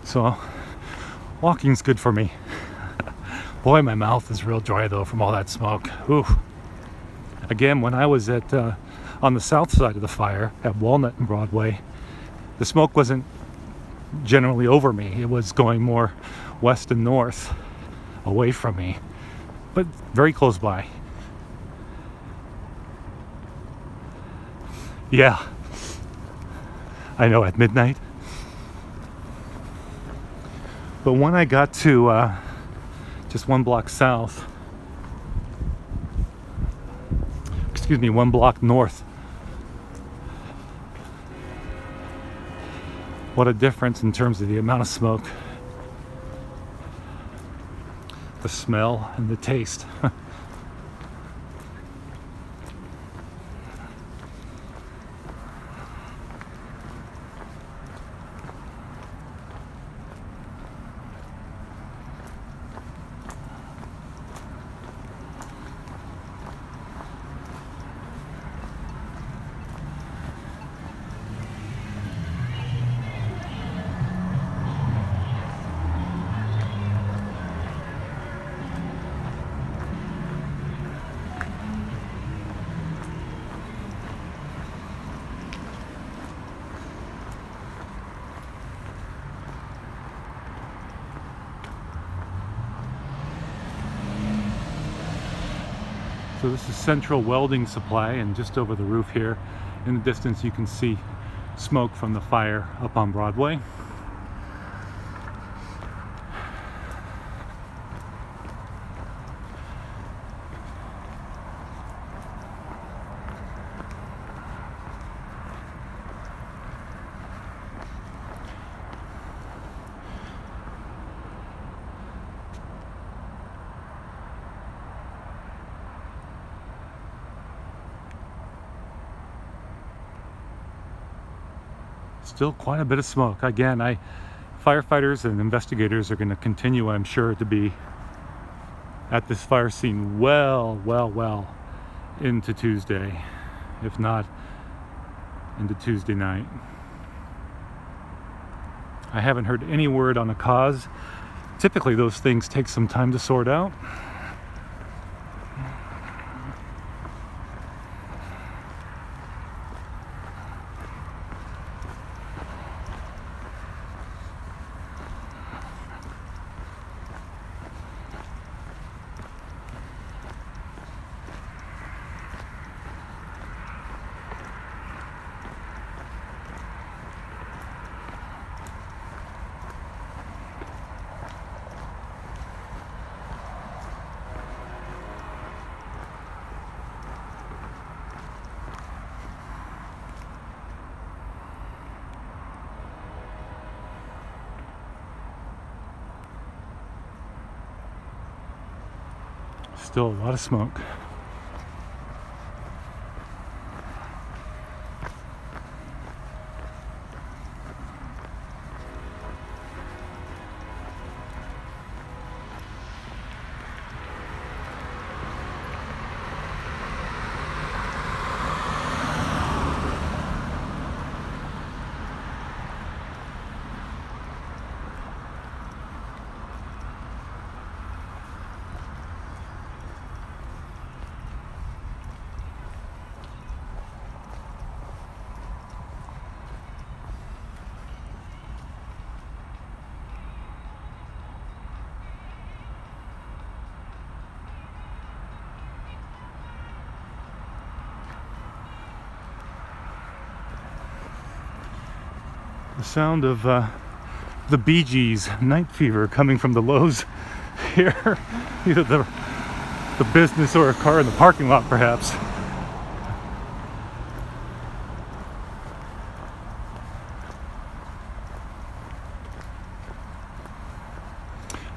So walking's good for me. Boy, my mouth is real dry though from all that smoke. Ooh. Again, when I was at on the south side of the fire at Walnut and Broadway, the smoke wasn't generally over me. It was going more west and north away from me, but very close by. Yeah, I know, at midnight. But when I got to just 1 block south, excuse me, 1 block north, what a difference in terms of the amount of smoke, the smell, and the taste. So this is Central Welding Supply, and just over the roof here in the distance you can see smoke from the fire up on Broadway. Still quite a bit of smoke. Again, firefighters and investigators are going to continue, I'm sure, to be at this fire scene well into Tuesday, if not into Tuesday night. I haven't heard any word on a cause. Typically those things take some time to sort out. Still a lot of smoke. The sound of the Bee Gees' Night Fever coming from the Lowe's here. Either the business or a car in the parking lot, perhaps.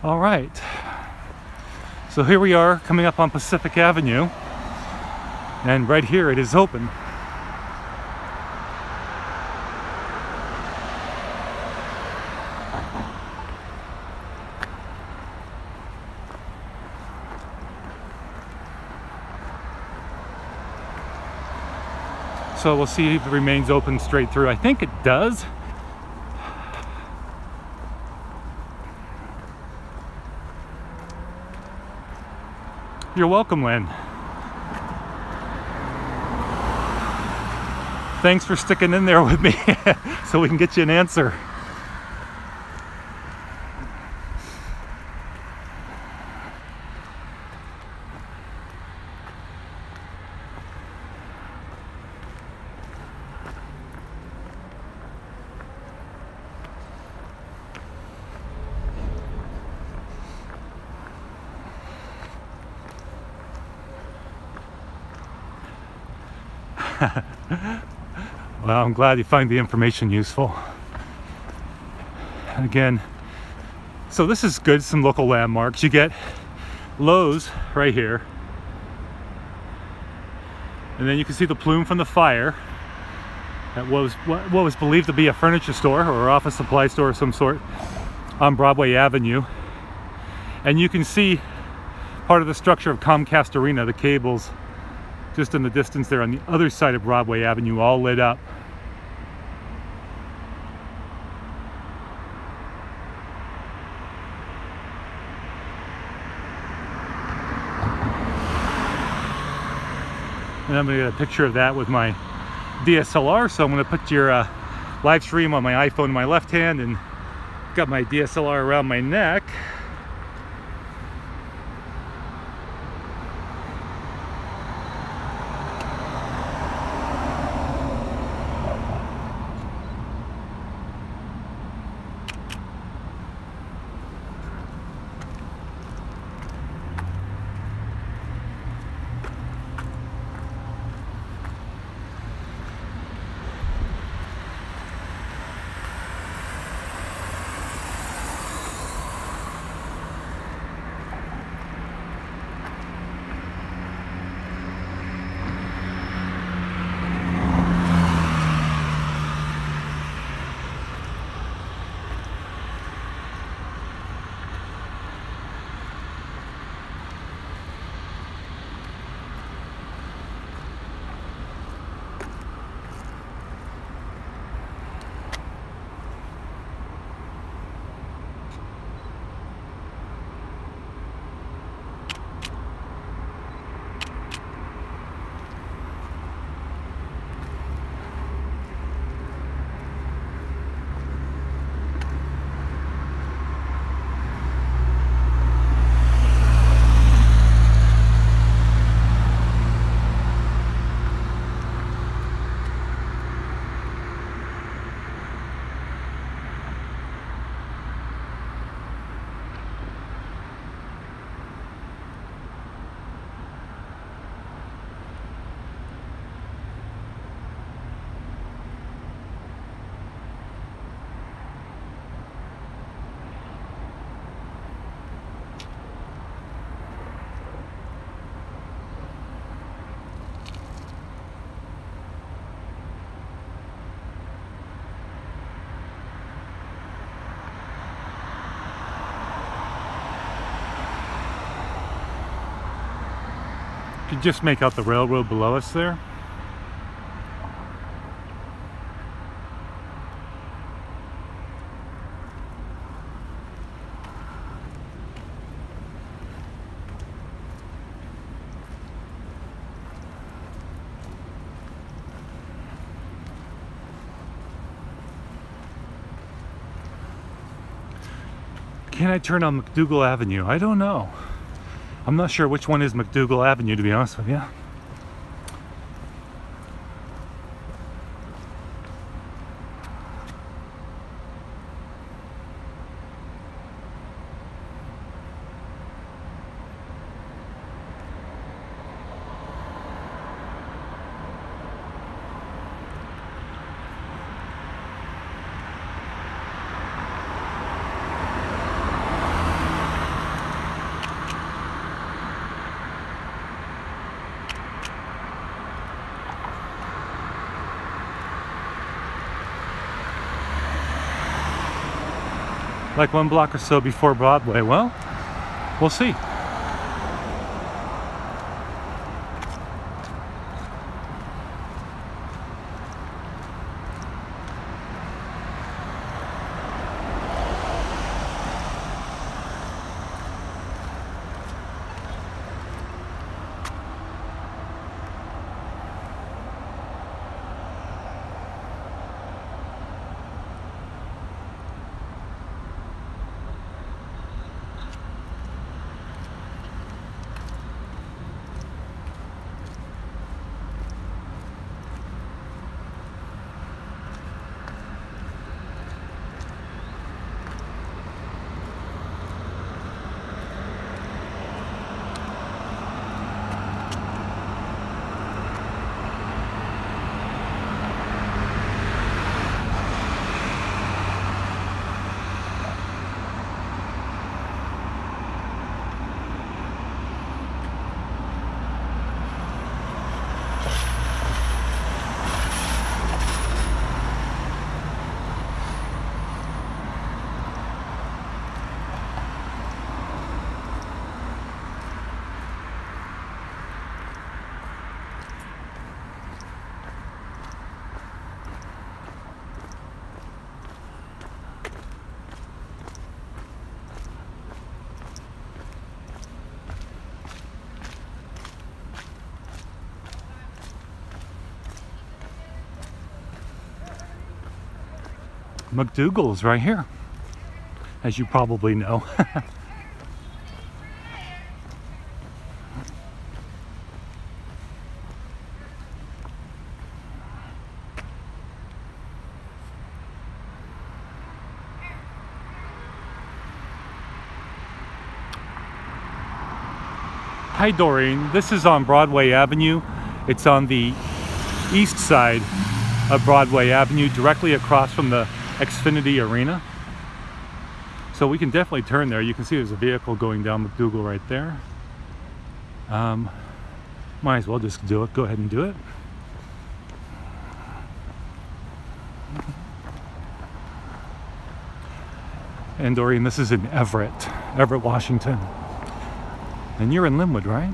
All right. So here we are coming up on Pacific Avenue. And right here it is open. So we'll see if it remains open straight through. I think it does. You're welcome, Lynn. Thanks for sticking in there with me so we can get you an answer. Well, I'm glad you find the information useful. Again, so this is good, some local landmarks. You get Lowe's right here. And then you can see the plume from the fire. That was what was believed to be a furniture store or office supply store of some sort on Broadway Avenue. And you can see part of the structure of Comcast Arena, the cables, just in the distance there on the other side of Broadway Avenue, all lit up. And I'm going to get a picture of that with my DSLR, so I'm going to put your live stream on my iPhone in my left hand and got my DSLR around my neck. You can just make out the railroad below us there. Can I turn on McDougal Avenue? I don't know. I'm not sure which one is McDougal Avenue, to be honest with you. like 1 block or so before Broadway. Well, we'll see. McDougal's right here, as you probably know. Hi Doreen, this is on Broadway Avenue. It's on the east side of Broadway Avenue, directly across from the Xfinity Arena. So we can definitely turn there. You can see there's a vehicle going down McDougal right there. Might as well just do it. Go ahead and do it. And Doreen, this is in Everett, Washington. And you're in Linwood, right?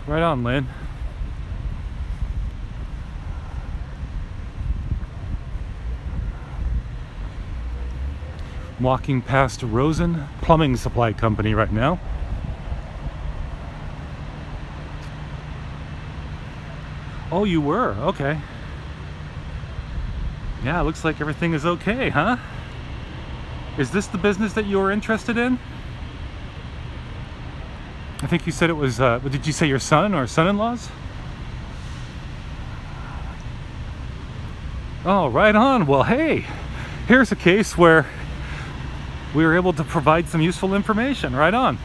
Right on, Lynn. I'm walking past Rosen Plumbing Supply Company right now. Oh, you were? Okay. Yeah, it looks like everything is okay, huh? Is this the business that you were interested in? I think you said it was, did you say your son or son-in-laws? Oh, right on. Well, hey, here's a case where we were able to provide some useful information. Right on.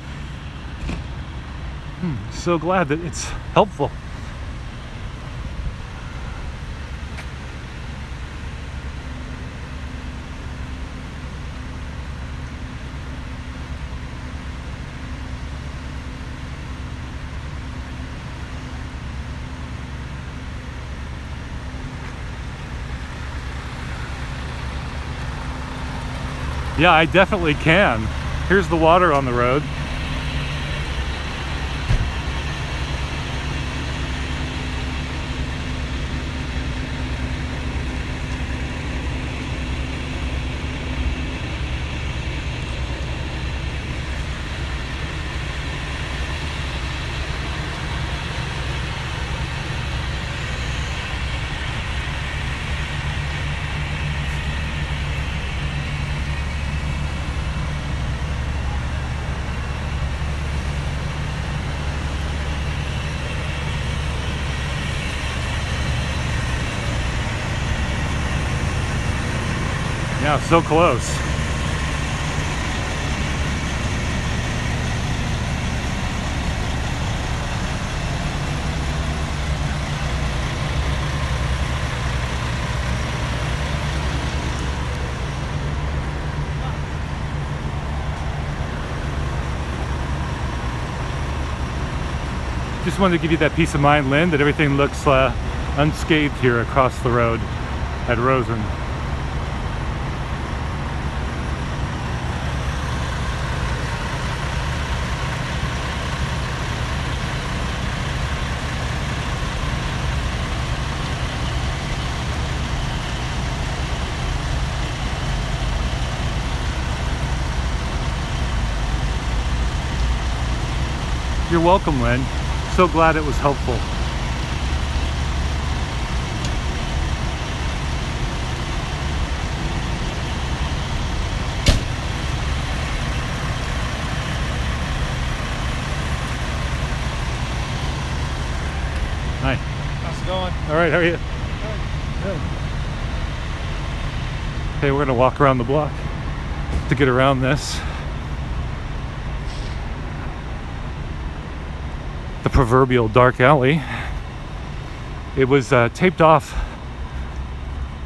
So glad that it's helpful. Yeah, I definitely can. Here's the water on the road. Yeah, so close. Just wanted to give you that peace of mind, Lynn, that everything looks unscathed here across the road at Rosen. You're welcome, Lynn. So glad it was helpful. Hi. How's it going? All right, how are you? Good. Okay, we're gonna walk around the block to get around this. The proverbial dark alley. It was taped off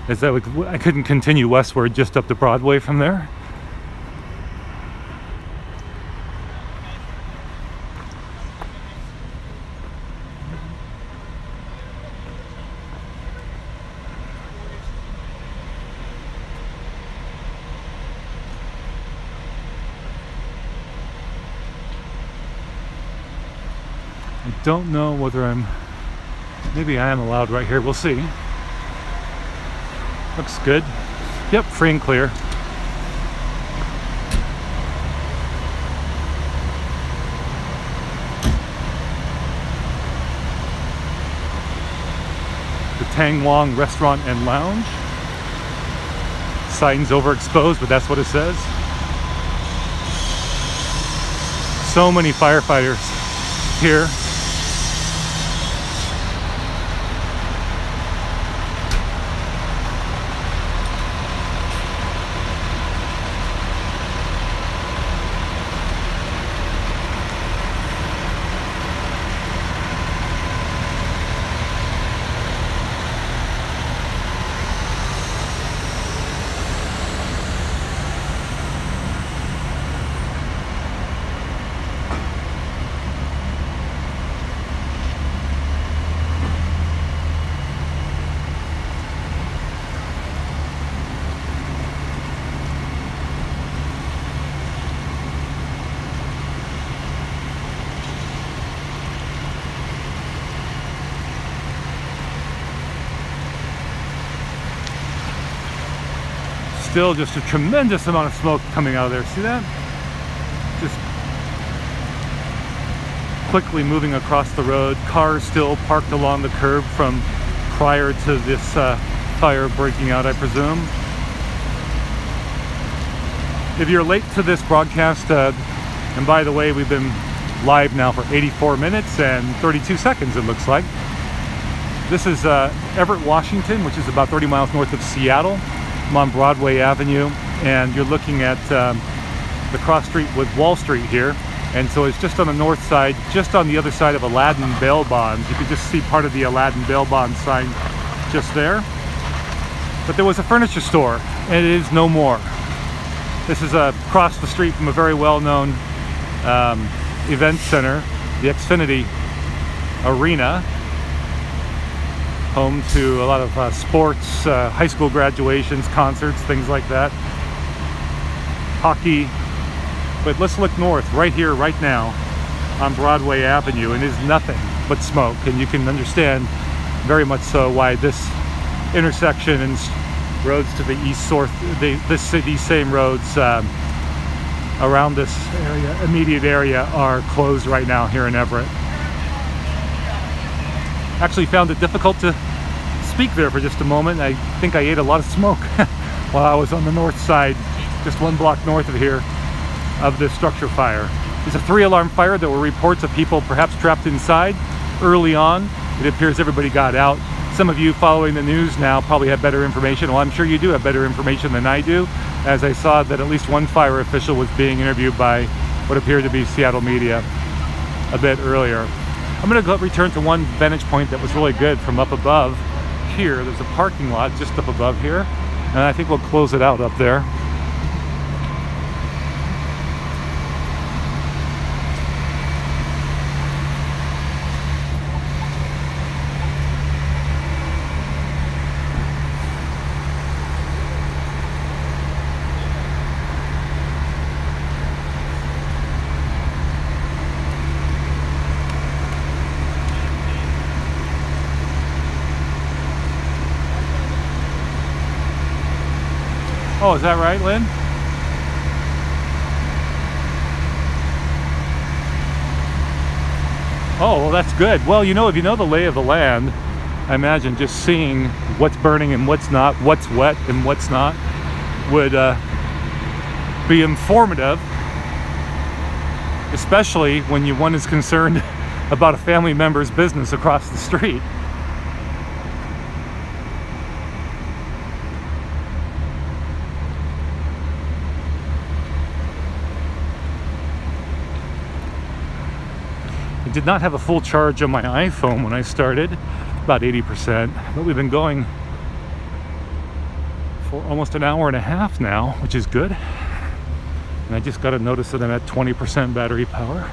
as I couldn't continue westward just up to Broadway from there. I don't know whether maybe I am allowed right here. We'll see. Looks good. Yep, free and clear. The Tang Wong Restaurant and Lounge. Sign's overexposed, but that's what it says. So many firefighters here. Still just a tremendous amount of smoke coming out of there. See that? Just quickly moving across the road. Cars still parked along the curb from prior to this fire breaking out, I presume. If you're late to this broadcast, and by the way, we've been live now for 84 minutes and 32 seconds, it looks like. This is Everett, Washington, which is about 30 miles north of Seattle. I'm on Broadway Avenue, and you're looking at the cross street with Wall Street here. And so it's just on the north side, just on the other side of Aladdin Bail Bonds. You can just see part of the Aladdin Bail Bonds sign just there. But there was a furniture store, and it is no more. This is across the street from a very well-known event center, the Xfinity Arena, home to a lot of sports, high school graduations, concerts, things like that, hockey. But let's look north, right here, right now, on Broadway Avenue, and it's nothing but smoke. And you can understand very much so why this intersection and roads to the east, these same roads around this area, immediate area, are closed right now here in Everett. Actually found it difficult to speak there for just a moment. I think I ate a lot of smoke while I was on the north side, just one block north of here, of this structure fire. It's a 3-alarm fire. There were reports of people perhaps trapped inside early on. It appears everybody got out. Some of you following the news now probably have better information. Well, I'm sure you do have better information than I do, as I saw that at least one fire official was being interviewed by what appeared to be Seattle media a bit earlier. I'm going to return to one vantage point that was really good from up above here. There's a parking lot just up above here, and I think we'll close it out up there. Oh, is that right, Lynn? Oh, well, that's good. Well, you know, if you know the lay of the land, I imagine just seeing what's burning and what's not, what's wet and what's not, would be informative, especially when one is concerned about a family member's business across the street. I did not have a full charge on my iPhone when I started, about 80%, but we've been going for almost an hour and a half now, which is good. And I just got to notice that I'm at 20% battery power.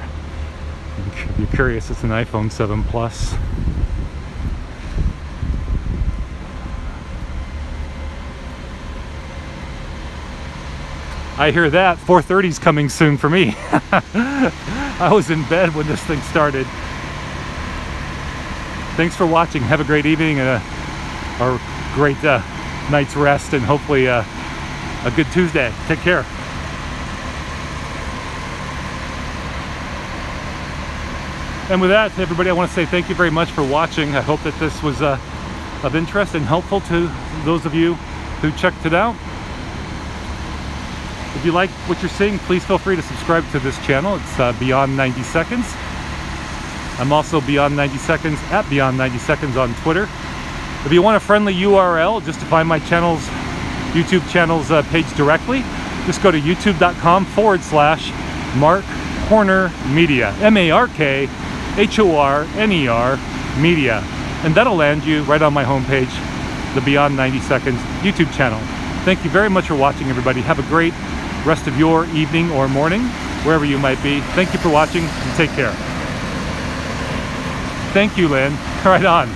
If you're curious, it's an iPhone 7 Plus. I hear that 4:30's coming soon for me. I was in bed when this thing started. Thanks for watching. Have a great evening and a great night's rest, and hopefully a good Tuesday. Take care. And with that, everybody, I want to say thank you very much for watching. I hope that this was of interest and helpful to those of you who checked it out. If you like what you're seeing, please feel free to subscribe to this channel. It's Beyond 90 Seconds. I'm also Beyond 90 Seconds at Beyond 90 Seconds on Twitter. If you want a friendly URL just to find my channel's YouTube channel's page directly, just go to youtube.com/Mark Horner Media, MARKHORNER Media, and that'll land you right on my homepage, the Beyond 90 Seconds YouTube channel. Thank you very much for watching, everybody. Have a great rest of your evening or morning, wherever you might be. Thank you for watching, and take care. Thank you, Lynn. Right on.